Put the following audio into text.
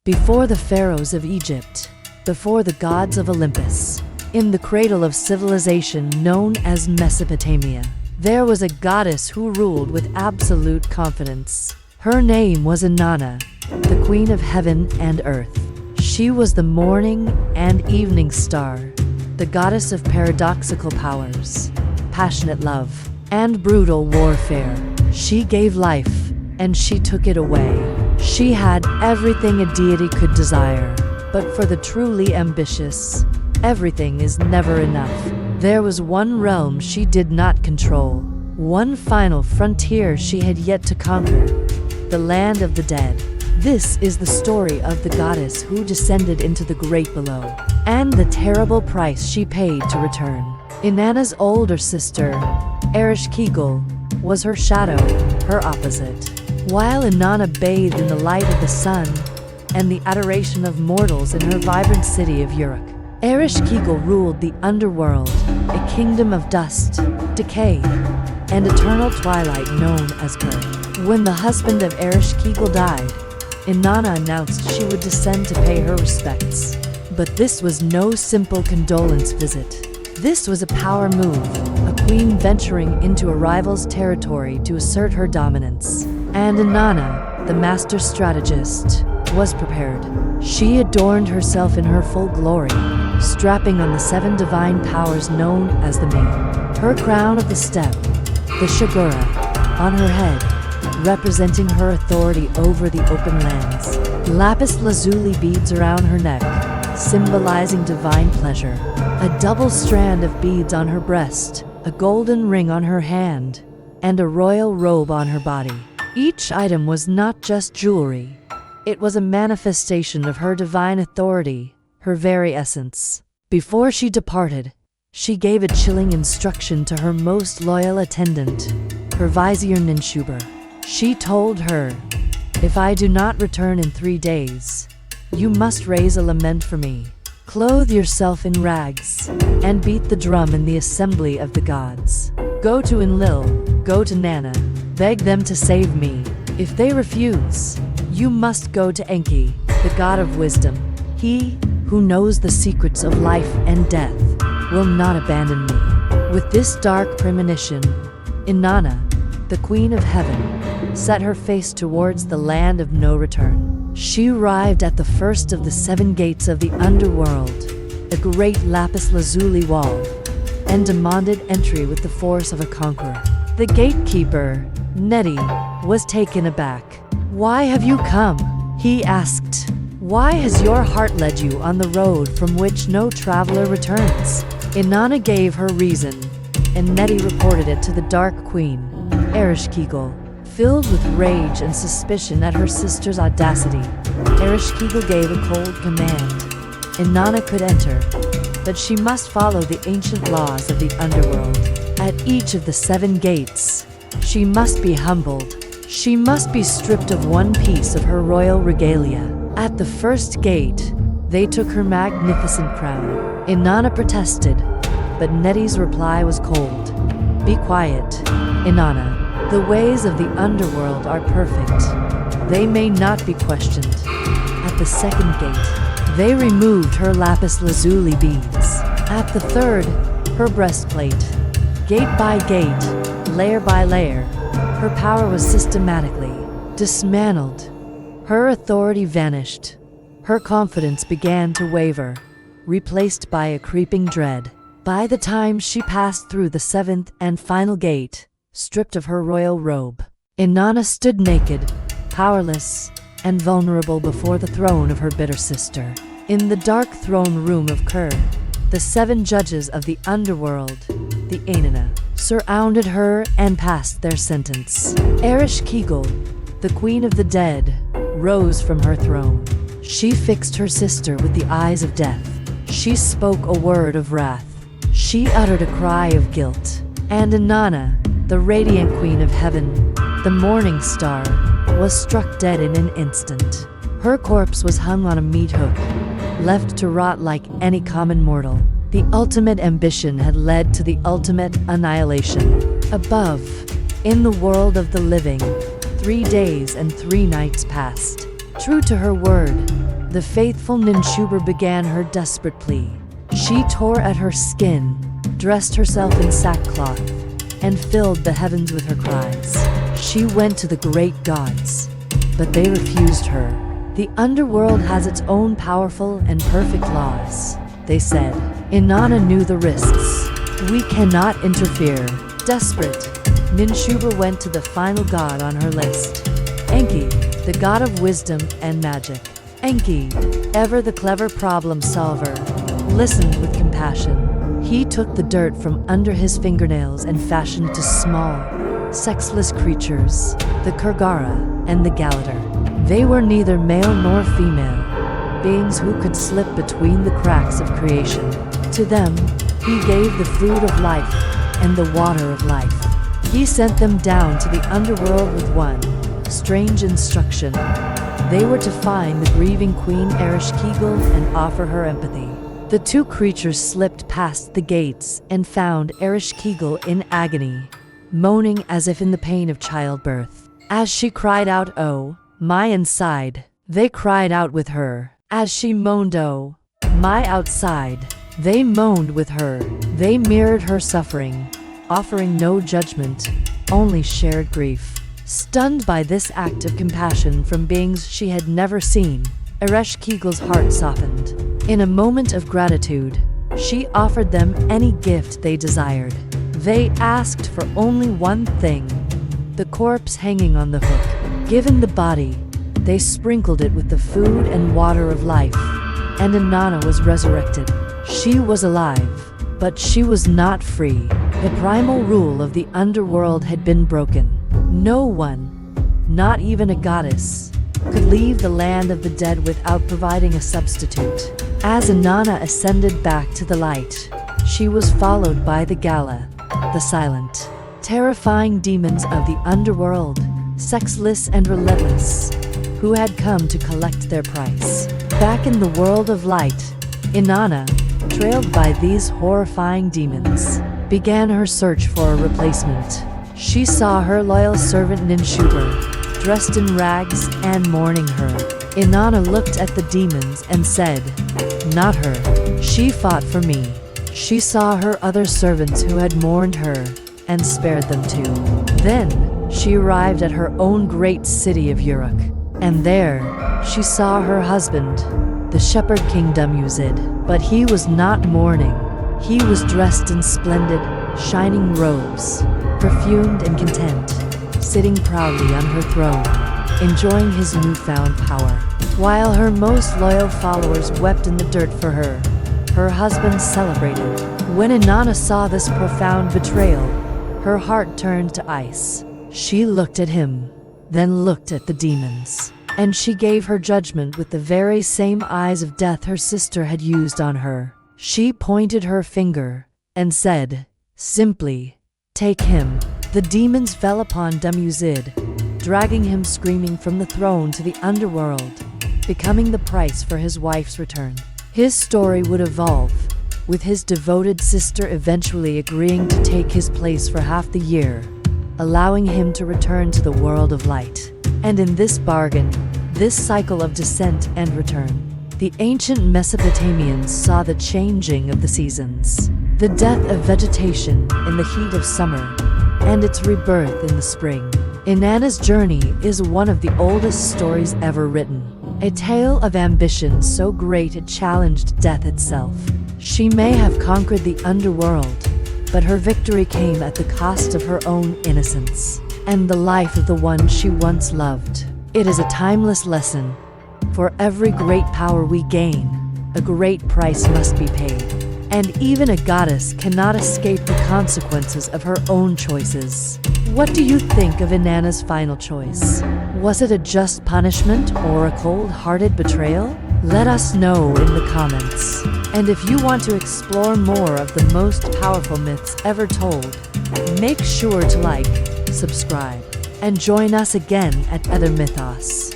Before the pharaohs of Egypt, before the gods of Olympus, in the cradle of civilization known as Mesopotamia, there was a goddess who ruled with absolute confidence. Her name was Inanna, the queen of heaven and earth. She was the morning and evening star, the goddess of paradoxical powers, passionate love, and brutal warfare. She gave life, and she took it away. She had everything a deity could desire, but for the truly ambitious, everything is never enough. There was one realm she did not control, one final frontier she had yet to conquer, the land of the dead. This is the story of the goddess who descended into the great below, and the terrible price she paid to return. Inanna's older sister, Ereshkigal, was her shadow, her opposite. While Inanna bathed in the light of the sun and the adoration of mortals in her vibrant city of Uruk, Ereshkigal ruled the Underworld, a kingdom of dust, decay, and eternal twilight known as Ker. When the husband of Ereshkigal died, Inanna announced she would descend to pay her respects. But this was no simple condolence visit. This was a power move, a queen venturing into a rival's territory to assert her dominance. And Inanna, the master strategist, was prepared. She adorned herself in her full glory, strapping on the 7 divine powers known as the Me. Her crown of the steppe, the Shagura, on her head, representing her authority over the open lands. Lapis lazuli beads around her neck, symbolizing divine pleasure. A double strand of beads on her breast, a golden ring on her hand, and a royal robe on her body. Each item was not just jewelry. It was a manifestation of her divine authority, her very essence. Before she departed, she gave a chilling instruction to her most loyal attendant, her vizier Ninshuber. She told her, "If I do not return in 3 days, you must raise a lament for me. Clothe yourself in rags, and beat the drum in the assembly of the gods. Go to Enlil, go to Nanna, beg them to save me. If they refuse, you must go to Enki, the god of wisdom. He, who knows the secrets of life and death, will not abandon me." With this dark premonition, Inanna, the queen of heaven, set her face towards the land of no return. She arrived at the first of the 7 gates of the Underworld, a great lapis lazuli wall, and demanded entry with the force of a conqueror. The gatekeeper, Neti, was taken aback. "Why have you come?" he asked. "Why has your heart led you on the road from which no traveler returns?" Inanna gave her reason, and Neti reported it to the Dark Queen, Ereshkigal. Filled with rage and suspicion at her sister's audacity, Ereshkigal gave a cold command. Inanna could enter, but she must follow the ancient laws of the Underworld. At each of the 7 gates, she must be humbled. She must be stripped of one piece of her royal regalia. At the first gate, they took her magnificent crown. Inanna protested, but Neti's reply was cold. "Be quiet, Inanna. The ways of the Underworld are perfect. They may not be questioned." At the 2nd gate, they removed her lapis lazuli beads. At the 3rd, her breastplate. Gate by gate, layer by layer, her power was systematically dismantled. Her authority vanished. Her confidence began to waver, replaced by a creeping dread. By the time she passed through the 7th and final gate, stripped of her royal robe, Inanna stood naked, powerless, and vulnerable before the throne of her bitter sister. In the dark throne room of Ker, the 7 judges of the Underworld, the Inanna, surrounded her and passed their sentence. Ereshkigal, the queen of the dead, rose from her throne. She fixed her sister with the eyes of death. She spoke a word of wrath. She uttered a cry of guilt. And Inanna, the radiant queen of heaven, the morning star, was struck dead in an instant. Her corpse was hung on a meat hook, left to rot like any common mortal. The ultimate ambition had led to the ultimate annihilation. Above, in the world of the living, 3 days and 3 nights passed. True to her word, the faithful Ninshuber began her desperate plea. She tore at her skin, dressed herself in sackcloth, and filled the heavens with her cries. She went to the great gods, but they refused her. The underworld has its own powerful and perfect laws, they said. Inanna knew the risks. We cannot interfere. Desperate, Ninshuber went to the final god on her list, Enki, the god of wisdom and magic. Enki, ever the clever problem solver, listened with compassion. He took the dirt from under his fingernails and fashioned to small, sexless creatures, the Kurgara and the Galadar. They were neither male nor female, beings who could slip between the cracks of creation. To them, he gave the food of life and the water of life. He sent them down to the underworld with one strange instruction. They were to find the grieving queen Ereshkigal and offer her empathy. The two creatures slipped past the gates and found Ereshkigal in agony, moaning as if in the pain of childbirth. As she cried out, "Oh, my inside," they cried out with her. As she moaned, "Oh, my outside," they moaned with her. They mirrored her suffering, offering no judgment, only shared grief. Stunned by this act of compassion from beings she had never seen, Ereshkigal's heart softened. In a moment of gratitude, she offered them any gift they desired. They asked for only one thing, the corpse hanging on the hook. Given the body, they sprinkled it with the food and water of life, and Inanna was resurrected. She was alive, but she was not free. The primal rule of the underworld had been broken. No one, not even a goddess, could leave the land of the dead without providing a substitute. As Inanna ascended back to the light, she was followed by the Gala, the silent, terrifying demons of the underworld, sexless and relentless, who had come to collect their price. Back in the world of light, Inanna, trailed by these horrifying demons, began her search for a replacement. She saw her loyal servant Ninshuber, dressed in rags and mourning her. Inanna looked at the demons and said, "Not her. She fought for me." She saw her other servants who had mourned her, and spared them too. Then, she arrived at her own great city of Uruk, and there, she saw her husband, the shepherd king Dumuzid. But he was not mourning. He was dressed in splendid, shining robes, perfumed and content, sitting proudly on her throne, enjoying his newfound power. While her most loyal followers wept in the dirt for her, her husband celebrated. When Inanna saw this profound betrayal, her heart turned to ice. She looked at him, then looked at the demons, and she gave her judgment with the very same eyes of death her sister had used on her. She pointed her finger and said, simply, "Take him." The demons fell upon Dumuzid, dragging him screaming from the throne to the underworld, becoming the price for his wife's return. His story would evolve, with his devoted sister eventually agreeing to take his place for half the year, allowing him to return to the world of light. And in this bargain, this cycle of descent and return, the ancient Mesopotamians saw the changing of the seasons, the death of vegetation in the heat of summer, and its rebirth in the spring. Inanna's journey is one of the oldest stories ever written, a tale of ambition so great it challenged death itself. She may have conquered the underworld, but her victory came at the cost of her own innocence, and the life of the one she once loved. It is a timeless lesson. For every great power we gain, a great price must be paid. And even a goddess cannot escape the consequences of her own choices. What do you think of Inanna's final choice? Was it a just punishment or a cold-hearted betrayal? Let us know in the comments. And if you want to explore more of the most powerful myths ever told, make sure to like, subscribe, and join us again at Aether Mythos.